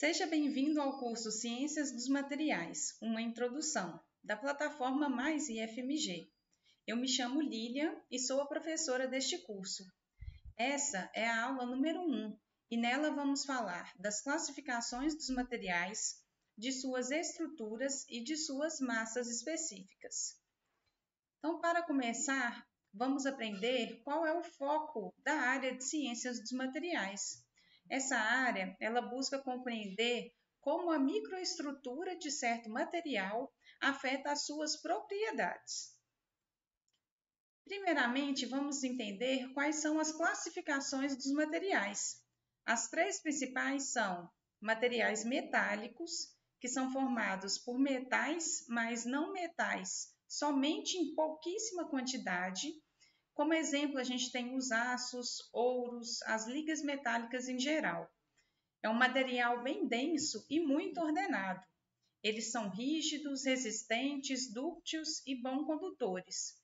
Seja bem-vindo ao curso Ciências dos Materiais, uma introdução, da plataforma Mais IFMG. Eu me chamo Lilian e sou a professora deste curso. Essa é a aula número 1 e nela vamos falar das classificações dos materiais, de suas estruturas e de suas massas específicas. Então, para começar, vamos aprender qual é o foco da área de Ciências dos Materiais. Essa área, ela busca compreender como a microestrutura de certo material afeta as suas propriedades. Primeiramente, vamos entender quais são as classificações dos materiais. As três principais são materiais metálicos, que são formados por metais, mas não metais, somente em pouquíssima quantidade. Como exemplo, a gente tem os aços, ouros, as ligas metálicas em geral. É um material bem denso e muito ordenado. Eles são rígidos, resistentes, dúcteis e bons condutores.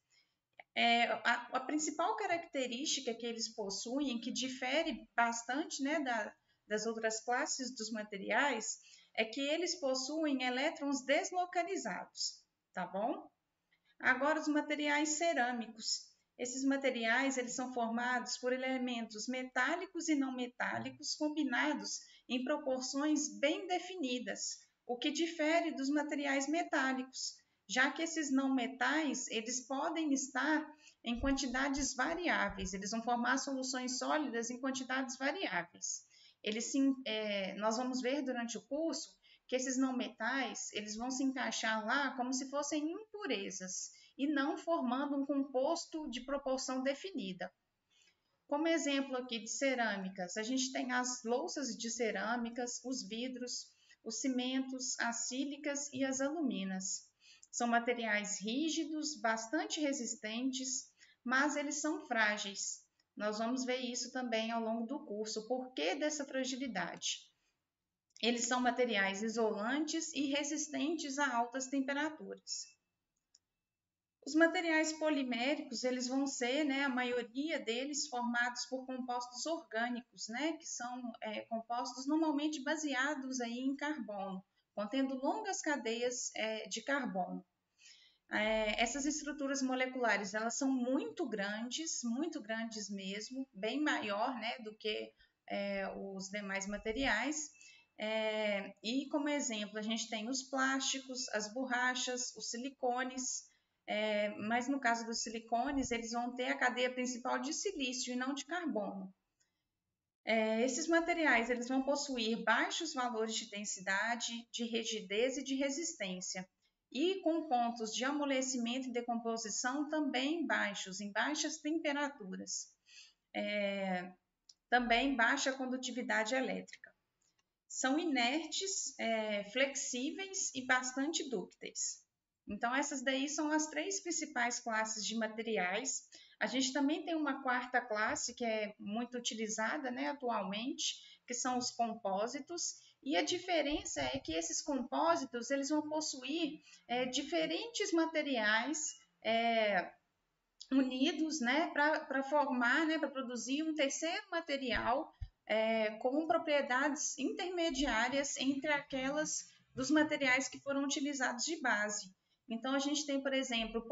A principal característica que eles possuem, que difere bastante, das outras classes dos materiais, é que eles possuem elétrons deslocalizados, tá bom? Agora, os materiais cerâmicos. Esses materiais eles são formados por elementos metálicos e não metálicos combinados em proporções bem definidas, o que difere dos materiais metálicos, já que esses não metais eles podem estar em quantidades variáveis, eles vão formar soluções sólidas em quantidades variáveis. Nós vamos ver durante o curso que esses não metais eles vão se encaixar lá como se fossem impurezas e não formando um composto de proporção definida. Como exemplo aqui de cerâmicas, a gente tem as louças de cerâmicas, os vidros, os cimentos, as sílicas e as aluminas. São materiais rígidos, bastante resistentes, mas eles são frágeis. Nós vamos ver isso também ao longo do curso, o porquê dessa fragilidade. Eles são materiais isolantes e resistentes a altas temperaturas. Os materiais poliméricos, eles vão ser, a maioria deles formados por compostos orgânicos, que são compostos normalmente baseados aí em carbono, contendo longas cadeias de carbono. Essas estruturas moleculares, elas são muito grandes mesmo, bem maior, do que os demais materiais. E como exemplo, a gente tem os plásticos, as borrachas, os silicones, mas no caso dos silicones, eles vão ter a cadeia principal de silício e não de carbono. Esses materiais eles vão possuir baixos valores de densidade, de rigidez e de resistência, e com pontos de amolecimento e decomposição também baixos, em baixas temperaturas. Também baixa condutividade elétrica. São inertes, flexíveis e bastante dúcteis. Então, essas daí são as três principais classes de materiais. A gente também tem uma quarta classe que é muito utilizada, atualmente, que são os compósitos. E a diferença é que esses compósitos eles vão possuir diferentes materiais unidos, para formar, para produzir um terceiro material com propriedades intermediárias entre aquelas dos materiais que foram utilizados de base. Então, a gente tem, por exemplo,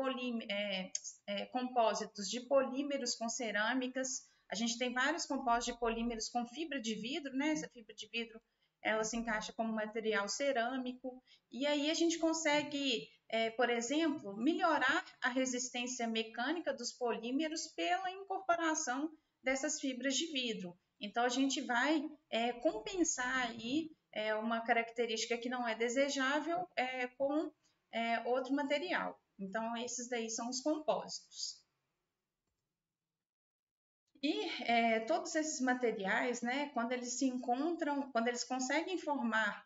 compósitos de polímeros com cerâmicas, a gente tem vários compósitos de polímeros com fibra de vidro, essa fibra de vidro ela se encaixa como material cerâmico, e aí a gente consegue, por exemplo, melhorar a resistência mecânica dos polímeros pela incorporação dessas fibras de vidro. Então, a gente vai compensar aí uma característica que não é desejável com outro material. Então, esses daí são os compósitos. E todos esses materiais, quando eles se encontram, quando eles conseguem formar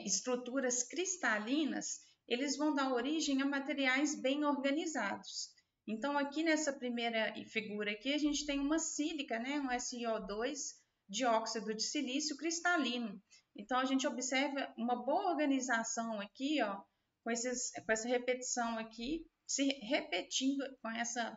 estruturas cristalinas, eles vão dar origem a materiais bem organizados. Então, aqui nessa primeira figura aqui, a gente tem uma sílica, um SiO2, dióxido de silício cristalino. Então, a gente observa uma boa organização aqui, ó, com essa repetição aqui, se repetindo com essa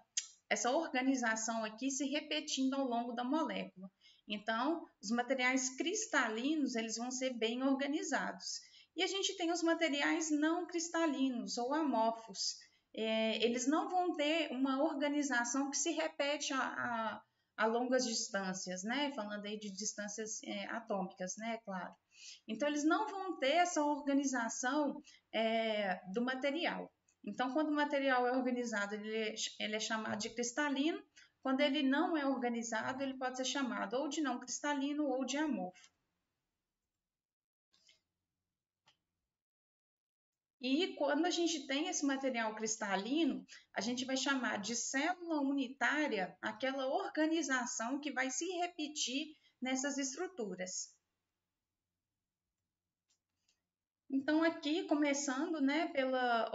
essa organização aqui se repetindo ao longo da molécula. Então, os materiais cristalinos, eles vão ser bem organizados. E a gente tem os materiais não cristalinos ou amorfos. Eles não vão ter uma organização que se repete a longas distâncias, né? Falando aí de distâncias atômicas, né? Claro. Então, eles não vão ter essa organização do material. Então, quando o material é organizado, ele é chamado de cristalino. Quando ele não é organizado, ele pode ser chamado ou de não cristalino ou de amorfo. E quando a gente tem esse material cristalino, a gente vai chamar de célula unitária aquela organização que vai se repetir nessas estruturas. Então, aqui, começando, né, pela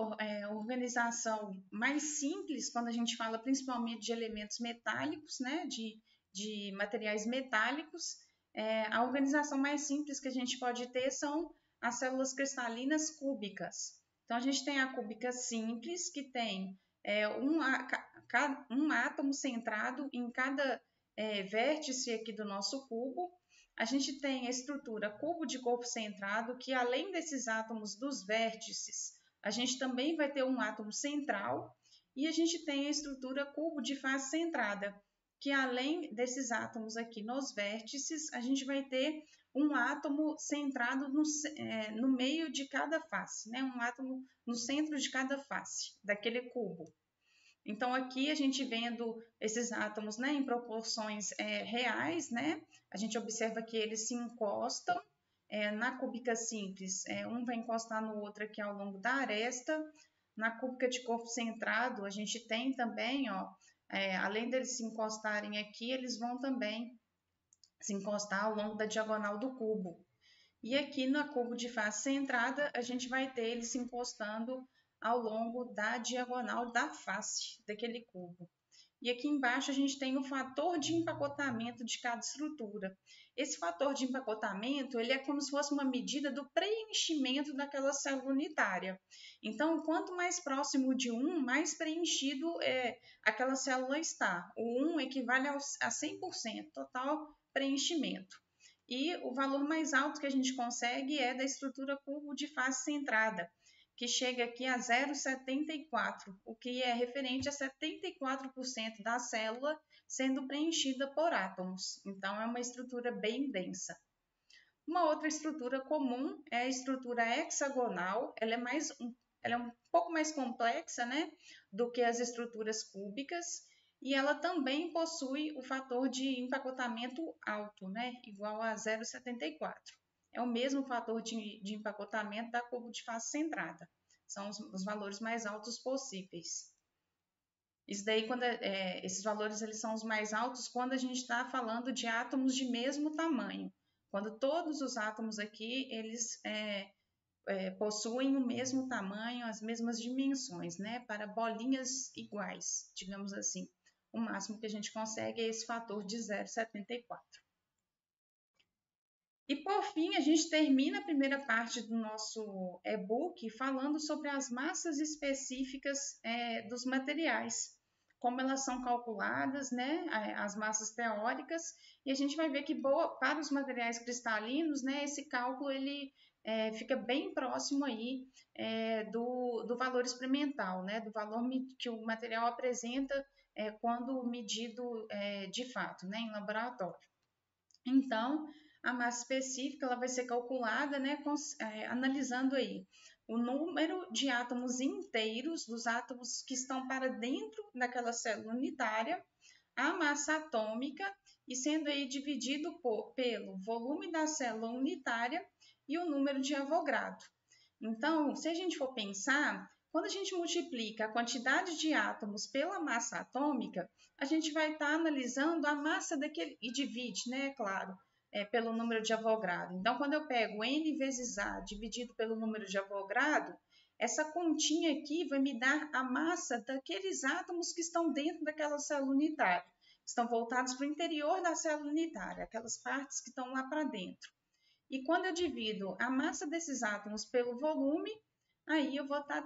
organização mais simples, quando a gente fala principalmente de elementos metálicos, né, de materiais metálicos, a organização mais simples que a gente pode ter são as células cristalinas cúbicas. Então, a gente tem a cúbica simples, que tem um átomo centrado em cada vértice aqui do nosso cubo. A gente tem a estrutura cubo de corpo centrado, que além desses átomos dos vértices, a gente também vai ter um átomo central, e a gente tem a estrutura cubo de face centrada, que além desses átomos aqui nos vértices, a gente vai ter um átomo centrado no meio de cada face, né? Um átomo no centro de cada face daquele cubo. Então, aqui a gente vendo esses átomos, né, em proporções reais, né, a gente observa que eles se encostam na cúbica simples, um vai encostar no outro aqui ao longo da aresta. Na cúbica de corpo centrado, a gente tem também, ó, além deles se encostarem aqui, eles vão também se encostar ao longo da diagonal do cubo. E aqui na cubo de face centrada, a gente vai ter ele se encostando ao longo da diagonal da face daquele cubo. E aqui embaixo a gente tem o fator de empacotamento de cada estrutura. Esse fator de empacotamento, ele é como se fosse uma medida do preenchimento daquela célula unitária. Então, quanto mais próximo de 1, mais preenchido aquela célula está. O 1 equivale a 100%, total preenchimento. E o valor mais alto que a gente consegue é da estrutura cubo de face centrada, que chega aqui a 0,74, o que é referente a 74% da célula sendo preenchida por átomos. Então, é uma estrutura bem densa. Uma outra estrutura comum é a estrutura hexagonal. Ela é um pouco mais complexa, né, do que as estruturas cúbicas, e ela também possui o fator de empacotamento alto, né, igual a 0,74. É o mesmo fator de empacotamento da cubo de face centrada. São os valores mais altos possíveis. Isso daí, esses valores eles são os mais altos quando a gente está falando de átomos de mesmo tamanho. Quando todos os átomos aqui, eles possuem o mesmo tamanho, as mesmas dimensões, né? Para bolinhas iguais, digamos assim. O máximo que a gente consegue é esse fator de 0,74. E por fim, a gente termina a primeira parte do nosso e-book falando sobre as massas específicas dos materiais, como elas são calculadas, né, as massas teóricas, e a gente vai ver que para os materiais cristalinos, né, esse cálculo ele fica bem próximo aí do valor experimental, né, do valor que o material apresenta quando medido de fato, né, em laboratório. Então, a massa específica ela vai ser calculada, né, analisando aí o número de átomos inteiros, dos átomos que estão para dentro daquela célula unitária, a massa atômica, e sendo aí dividido pelo volume da célula unitária e o número de Avogadro. Então, se a gente for pensar, quando a gente multiplica a quantidade de átomos pela massa atômica, a gente vai estar analisando a massa daquele, e divide, né, claro, pelo número de Avogadro. Então, quando eu pego N vezes A dividido pelo número de Avogadro, essa continha aqui vai me dar a massa daqueles átomos que estão dentro daquela célula unitária, que estão voltados para o interior da célula unitária, aquelas partes que estão lá para dentro. E quando eu divido a massa desses átomos pelo volume, aí eu vou estar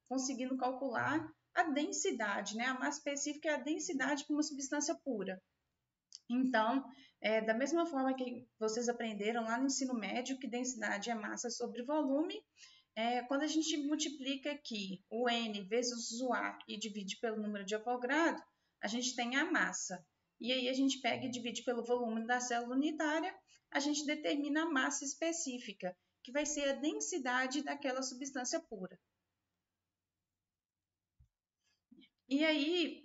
conseguindo calcular a densidade, né? A massa específica é a densidade de uma substância pura. Então, da mesma forma que vocês aprenderam lá no ensino médio que densidade é massa sobre volume, quando a gente multiplica aqui o N vezes o A e divide pelo número de Avogadro, a gente tem a massa. E aí a gente pega e divide pelo volume da célula unitária, a gente determina a massa específica, que vai ser a densidade daquela substância pura. E aí,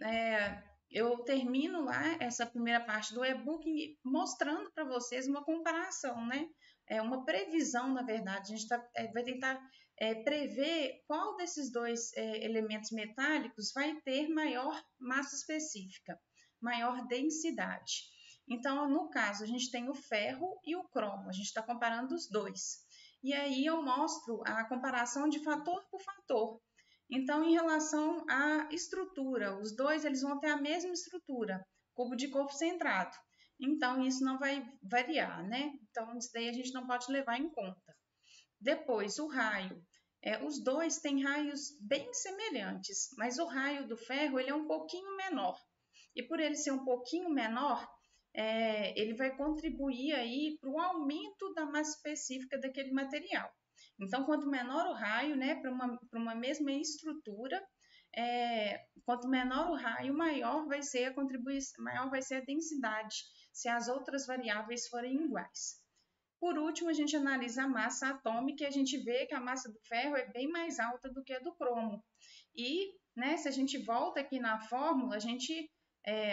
eu termino lá essa primeira parte do e-book mostrando para vocês uma comparação, né? Uma previsão, na verdade. A gente vai tentar prever qual desses dois elementos metálicos vai ter maior massa específica, maior densidade. Então, no caso, a gente tem o ferro e o cromo, a gente está comparando os dois. E aí eu mostro a comparação de fator por fator. Então, em relação à estrutura, os dois eles vão ter a mesma estrutura, cubo de corpo centrado. Então, isso não vai variar, né? Então, isso daí a gente não pode levar em conta. Depois, o raio. Os dois têm raios bem semelhantes, mas o raio do ferro ele é um pouquinho menor. E por ele ser um pouquinho menor, ele vai contribuir aí para o aumento da massa específica daquele material. Então, quanto menor o raio, né, para uma mesma estrutura, quanto menor o raio, maior vai ser a contribuição, maior vai ser a densidade, se as outras variáveis forem iguais. Por último, a gente analisa a massa atômica e a gente vê que a massa do ferro é bem mais alta do que a do cromo. E, né, se a gente volta aqui na fórmula, a gente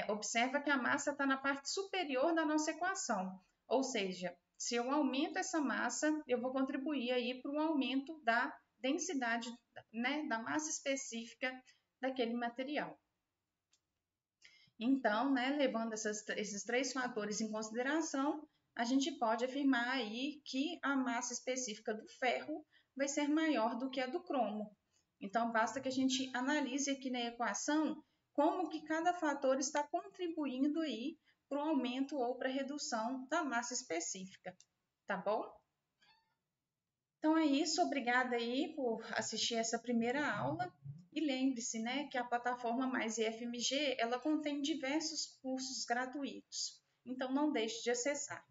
observa que a massa está na parte superior da nossa equação. Ou seja, se eu aumento essa massa, eu vou contribuir aí para o aumento da densidade, né, da massa específica daquele material. Então, né, levando esses três fatores em consideração, a gente pode afirmar aí que a massa específica do ferro vai ser maior do que a do cromo. Então, basta que a gente analise aqui na equação como que cada fator está contribuindo aí para o aumento ou para a redução da massa específica, tá bom? Então é isso, obrigada aí por assistir essa primeira aula e lembre-se, né, que a plataforma Mais IFMG, ela contém diversos cursos gratuitos, então não deixe de acessar.